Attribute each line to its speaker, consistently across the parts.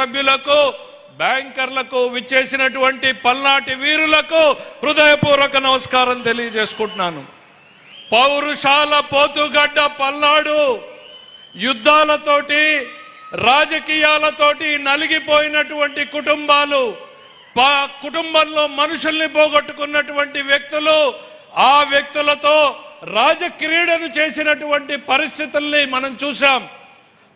Speaker 1: సభ్యులకు, బ్యాంకర్లకు, విచ్చేసినటువంటి పల్నాటి వీరులకు హృదయపూర్వక నమస్కారం తెలియజేసుకుంటున్నాను. పౌరుషాల పోతుగడ్డ పల్నాడు యుద్ధాలతోటి, రాజకీయాలతోటి నలిగిపోయినటువంటి కుటుంబాలు, కుటుంబంలో మనుషుల్ని పోగొట్టుకున్నటువంటి వ్యక్తులు, ఆ వ్యక్తులతో రాజక్రీడను చేసినటువంటి పరిస్థితుల్ని మనం చూసాం.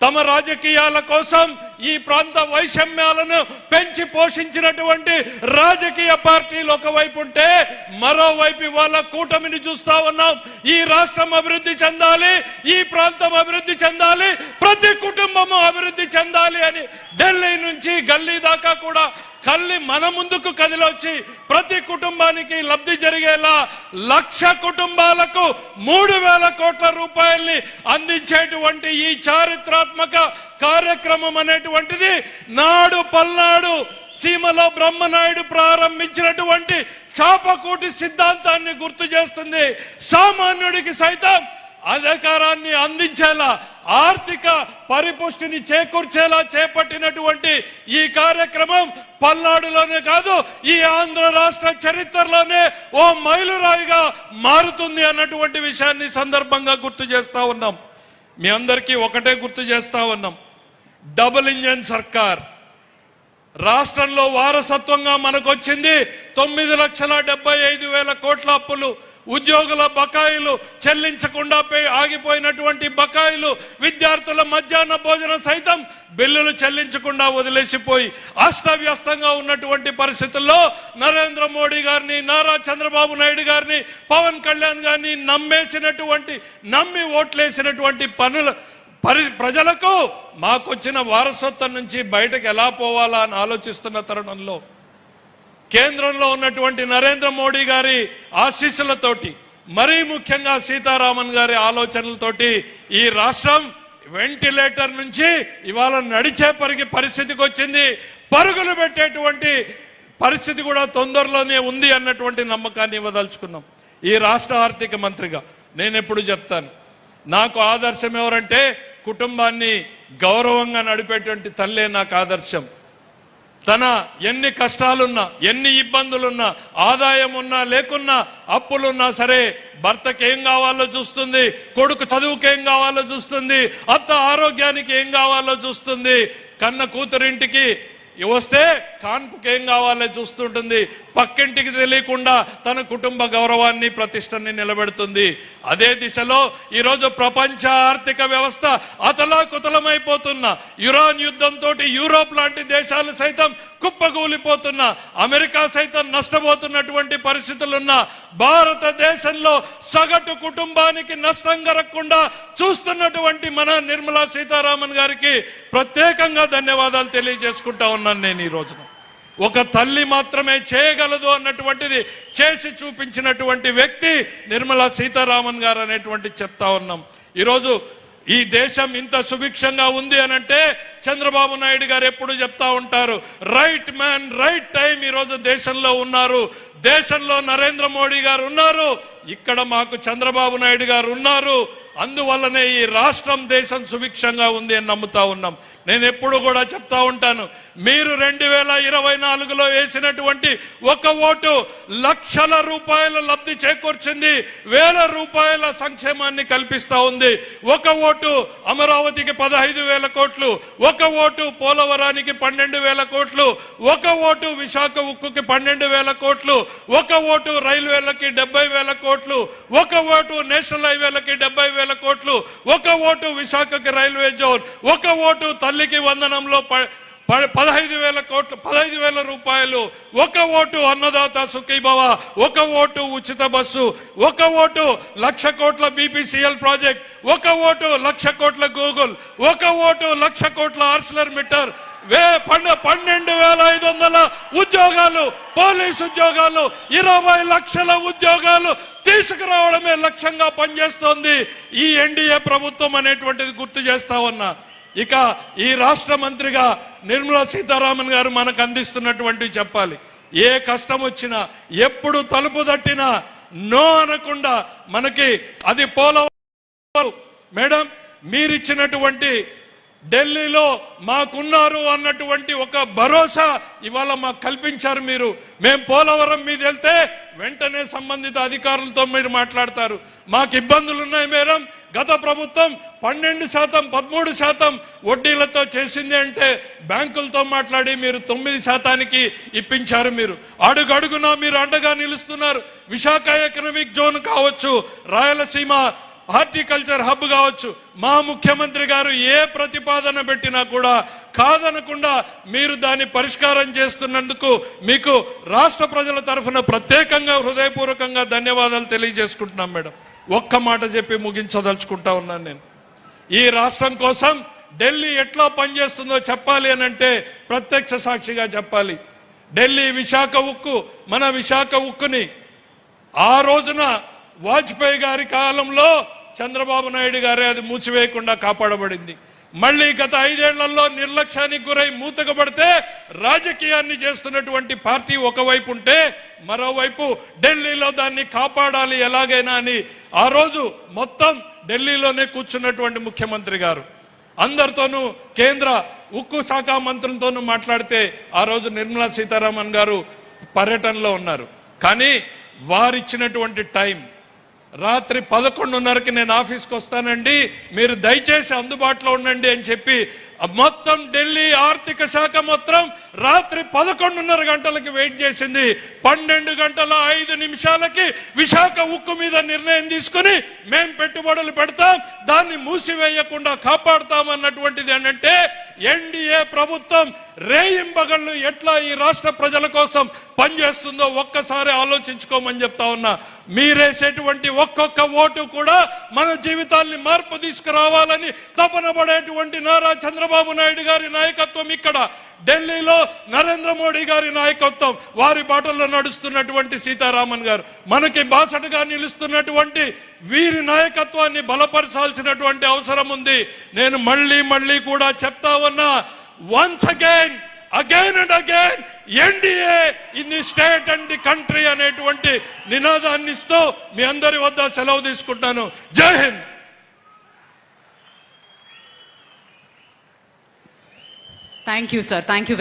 Speaker 1: తమ రాజకీయాల కోసం ఈ ప్రాంత వైషమ్యాలను పెంచి పోషించినటువంటి రాజకీయ పార్టీలు ఒకవైపు ఉంటే, మరోవైపు ఇవాళ కూటమిని చూస్తా ఉన్నాం. ఈ రాష్ట్రం అభివృద్ధి చెందాలి, ఈ ప్రాంతం అభివృద్ధి చెందాలి, ప్రతి కుటుంబము అభివృద్ధి చెందాలి అని ఢిల్లీ నుంచి గల్లీ దాకా కూడా మన ముందుకు కదిలొచ్చి ప్రతి కుటుంబానికి లబ్ధి జరిగేలా 1,00,000 కుటుంబాలకు 3,000 కోట్ల రూపాయల్ని అందించేటువంటి ఈ చారిత్రాత్మక కార్యక్రమం అనేటువంటిది నాడు పల్నాడు సీమలో బ్రహ్మనాయుడు ప్రారంభించినటువంటి చాపకూటి సిద్ధాంతాన్ని గుర్తు చేస్తుంది. సామాన్యుడికి సైతం అధికారాన్ని అందించేలా, ఆర్థిక పరిపుష్టిని చేకూర్చేలా చేపట్టినటువంటి ఈ కార్యక్రమం పల్నాడులోనే కాదు, ఈ ఆంధ్ర రాష్ట్ర చరిత్రలోనే ఓ మైలురాయిగా మారుతుంది అన్నటువంటి విషయాన్ని సందర్భంగా గుర్తు చేస్తా ఉన్నాం. మీ అందరికీ ఒకటే గుర్తు చేస్తా ఉన్నాం, డబుల్ ఇంజన్ సర్కార్ రాష్ట్రంలో వారసత్వంగా మనకు వచ్చింది. 9,75,000 కోట్ల అప్పులు, ఉద్యోగుల బకాయిలు చెల్లించకుండా ఆగిపోయినటువంటి బకాయిలు, విద్యార్థుల మధ్యాహ్న భోజనం సైతం బిల్లులు చెల్లించకుండా వదిలేసిపోయి అస్తవ్యస్తంగా ఉన్నటువంటి పరిస్థితుల్లో నరేంద్ర మోడీ గారిని, నారా చంద్రబాబు నాయుడు గారిని, పవన్ కళ్యాణ్ గారిని నమ్మి ఓట్లేసినటువంటి ప్రజలకు మాకొచ్చిన వారసత్వం నుంచి బయటకు ఎలా పోవాలా అని ఆలోచిస్తున్న తరుణంలో కేంద్రంలో ఉన్నటువంటి నరేంద్ర మోడీ గారి ఆశీస్సులతోటి, మరీ ముఖ్యంగా సీతారామన్ గారి ఆలోచనలతోటి ఈ రాష్ట్రం వెంటిలేటర్ నుంచి ఇవాళ నడిచే పరిస్థితికి వచ్చింది. పరుగులు పెట్టేటువంటి పరిస్థితి కూడా తొందరలోనే ఉంది అన్నటువంటి నమ్మకాన్ని ఇవ్వదలుచుకున్నాం. ఈ రాష్ట్ర ఆర్థిక మంత్రిగా నేను ఎప్పుడు చెప్తాను, నాకు ఆదర్శం ఎవరంటే కుటుంబాన్ని గౌరవంగా నడిపేటువంటి తల్లే నాకు ఆదర్శం. తన ఎన్ని కష్టాలున్నా, ఎన్ని ఇబ్బందులున్నా, ఆదాయం ఉన్నా లేకున్నా, అప్పులున్నా సరే భర్తకి ఏం కావాలో చూస్తుంది, కొడుకు చదువుకి ఏం కావాలో చూస్తుంది, అత్త ఆరోగ్యానికి ఏం కావాలో చూస్తుంది, కన్న కూతురింటికి వస్తే కాన్పుకి ఏం కావాలో చూస్తుంటుంది, పక్కింటికి తెలియకుండా తన కుటుంబ గౌరవాన్ని, ప్రతిష్టని నిలబెడుతుంది. అదే దిశలో ఈరోజు ప్రపంచ ఆర్థిక వ్యవస్థ అతలాకుతలమైపోతున్న, ఇరాన్ యుద్ధంతో యూరోప్ లాంటి దేశాలు సైతం కుప్పగూలిపోతున్న, అమెరికా సైతం నష్టపోతున్నటువంటి పరిస్థితులున్న భారతదేశంలో సగటు కుటుంబానికి నష్టం కలగకుండా చూస్తున్నటువంటి మన నిర్మలా సీతారామన్ గారికి ప్రత్యేకంగా ధన్యవాదాలు తెలియజేసుకుంటా ఉన్నాను. నేను ఈ రోజున ఒక తల్లి మాత్రమే చేయగలదు అన్నటువంటిది చేసి చూపించినటువంటి వ్యక్తి నిర్మలా సీతారామన్ గారు అనేటువంటి చెప్తా ఉన్నాం. ఈరోజు ఈ దేశం ఇంత సుభిక్షంగా ఉంది అనంటే చంద్రబాబు నాయుడు గారు ఎప్పుడు చెప్తా ఉంటారు, రైట్ మ్యాన్ రైట్ టైం ఈరోజు దేశంలో ఉన్నారు. దేశంలో నరేంద్ర మోడీ గారు ఉన్నారు, ఇక్కడ మాకు చంద్రబాబు నాయుడు గారు ఉన్నారు. అందువల్లనే ఈ రాష్ట్రం, దేశం సుభిక్షంగా ఉంది అని నమ్ముతా ఉన్నాం. నేను ఎప్పుడు కూడా చెప్తా ఉంటాను, మీరు 2024లో వేసినటువంటి ఒక ఓటు లక్షల రూపాయల లబ్ధి చేకూర్చింది, వేల రూపాయల సంక్షేమాన్ని కల్పిస్తా ఉంది. ఒక ఓటు అమరావతికి 15,000 కోట్లు, ఒక ఓటు పోలవరానికి 12,000 కోట్లు, ఒక ఓటు విశాఖ ఉక్కుకి 12,000 కోట్లు, ఒక ఓటు రైల్వేలకి 70,000 కోట్లు, ఒక ఓటు నేషనల్ హైవేలకి 70,000 కోట్లు, ఒక ఓటు విశాఖకి రైల్వే జోన్, ఒక ఓటు తల్లికి వందనంలో 15,000 కోట్లు, 15,000 రూపాయలు, ఒక ఓటు అన్నదాత సుఖీభవ, ఒక ఓటు ఉచిత బస్సు, ఒక ఓటు 1,00,000 కోట్ల బీపీసీఎల్ ప్రాజెక్ట్, ఒక ఓటు 1,00,000 కోట్ల గూగుల్, ఒక ఓటు 1,00,000 కోట్ల ఆర్సిలర్ మిట్టర్, 12,500 ఉద్యోగాలు, పోలీసు ఉద్యోగాలు, 20 లక్షల ఉద్యోగాలు తీసుకురావడమే లక్ష్యంగా పనిచేస్తోంది ఈ ఎన్డీఏ ప్రభుత్వం అనేటువంటిది గుర్తు చేస్తా ఉన్నా. ఇక ఈ రాష్ట్ర మంత్రిగా నిర్మలా సీతారామన్ గారు మనకు అందిస్తున్నటువంటివి చెప్పాలి. ఏ కష్టం వచ్చినా, ఎప్పుడు తలుపు తట్టినా నో అనకుండా మనకి అది పోలవరం మేడం మీరిచ్చినటువంటి ఢిల్లీలో మాకున్నారు అన్నటువంటి ఒక భరోసా ఇవాళ మాకు కల్పించారు మీరు. మేము పోలవరం మీద వెళ్తే వెంటనే సంబంధిత అధికారులతో మీరు మాట్లాడతారు. మాకు ఇబ్బందులు ఉన్నాయి మేడం, గత ప్రభుత్వం 12% 13% వడ్డీలతో చేసింది అంటే బ్యాంకులతో మాట్లాడి మీరు 9% ఇప్పించారు. మీరు అడుగడుగునా మీరు అండగా నిలుస్తున్నారు. విశాఖ ఎకనామిక్ జోన్ కావచ్చు, రాయలసీమ హార్టికల్చర్ హబ్ కావచ్చు, మా ముఖ్యమంత్రి గారు ఏ ప్రతిపాదన పెట్టినా కూడా కాదనకుండా మీరు దాన్ని పరిష్కారం చేస్తున్నందుకు మీకు రాష్ట్ర ప్రజల తరఫున ప్రత్యేకంగా హృదయపూర్వకంగా ధన్యవాదాలు తెలియజేసుకుంటున్నాం మేడం. ఒక్క మాట చెప్పి ముగించదలుచుకుంటా ఉన్నాను. నేను ఈ రాష్ట్రం కోసం ఢిల్లీ ఎట్లా పనిచేస్తుందో చెప్పాలి అని అంటే ప్రత్యక్ష సాక్షిగా చెప్పాలి. ఢిల్లీ విశాఖ ఉక్కు, మన విశాఖ ఉక్కుని ఆ రోజున వాజ్పేయి గారి కాలంలో చంద్రబాబు నాయుడు గారే అది మూసివేయకుండా కాపాడబడింది. మళ్ళీ గత 5 ఏళ్లలో నిర్లక్ష్యానికి గురై మూతకబడితే రాజకీయాన్ని చేస్తున్నటువంటి పార్టీ ఒకవైపు ఉంటే, మరోవైపు ఢిల్లీలో దాన్ని కాపాడాలి ఎలాగైనా అని ఆ రోజు మొత్తం ఢిల్లీలోనే కూర్చున్నటువంటి ముఖ్యమంత్రి గారు అందరితోనూ కేంద్ర ఉక్కు శాఖ మంత్రులతోనూ మాట్లాడితే ఆ రోజు నిర్మలా సీతారామన్ గారు పర్యటనలో ఉన్నారు. కానీ వారిచ్చినటువంటి టైం రాత్రి 11:30కి నేను ఆఫీస్కి వస్తానండి, మీరు దయచేసి అందుబాటులో ఉండండి అని చెప్పి మొత్తం ఢిల్లీ ఆర్థిక శాఖ మొత్తం రాత్రి 11:30 గంటలకి వెయిట్ చేసింది. 12:05 విశాఖ ఉక్కు మీద నిర్ణయం తీసుకుని మేం పెట్టుబడులు పెడతాం, దాన్ని మూసివేయకుండా కాపాడుతాం అన్నటువంటిది. అంటే ఎన్డీఏ ప్రభుత్వం రేయింబగళ్ళు ఎట్లా ఈ రాష్ట్ర ప్రజల కోసం పనిచేస్తుందో ఒక్కసారి ఆలోచించుకోమని చెప్తా ఉన్నా. మీరేసేటువంటి ఒక్కొక్క ఓటు కూడా మన జీవితాల్ని మార్పు తీసుకురావాలని తపన పడేటువంటి నారా చంద్రబాబు నాయుడు గారి నాయకత్వం, ఇక్కడ ఢిల్లీలో నరేంద్ర మోడీ గారి నాయకత్వం, వారి బాటల్లో నడుస్తున్నటువంటి సీతారామన్ గారు, మనకి బాసటగా నిలుస్తున్నటువంటి వీరి నాయకత్వాన్ని బలపరచాల్సినటువంటి అవసరం ఉంది. నేను మళ్ళీ కూడా చెప్తా ఉన్నా, once again and again NDA in the state and the country అనేటువంటి నినాదాన్ని ఇస్తూ మీ అందరి వద్ద సెలవు తీసుకుంటాను. జై Hind.
Speaker 2: Thank you sir. Thank you.